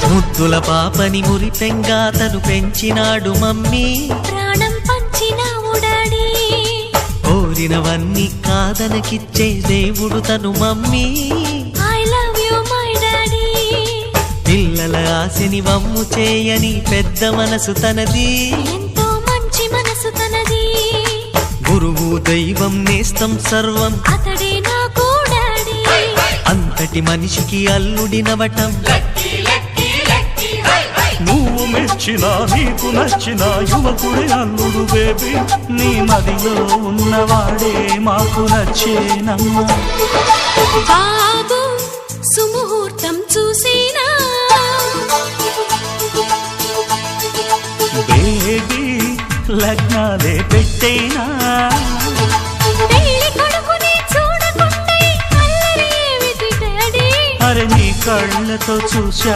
ముద్దుల పాపని మురిపెంగా తను పెంచినాడు మమ్మీ, ప్రాణం పంచినావు డాడీ. కోరినవన్నీ కాదనకిచ్చే దేవుడు తను mummy, I love you my daddy. పిల్లల ఆశని వమ్ము చేయని పెద్ద మనసు తనది, ఎంతో మంచి మనసు తనది. గురువు దైవం నేస్తం సర్వం అతడే నాకు డాడీ. అంతటి మనిషికి అల్లుడినవటం, నువ్వు మెచ్చినా నీకు నచ్చిన యువకుడే అల్లుడు బేబీ. నీ మదిలో ఉన్నవాడే మాకు నచ్చేనమ్మా. బాబు సుముహూర్తం చూసినా, బేబీ లగ్నాలే పెట్టేనా. పెళ్లి కొడుకుని చూడకుంటే అల్లరి ఏమిటి డాడీ. అరే నీ కళ్ళతో చూశా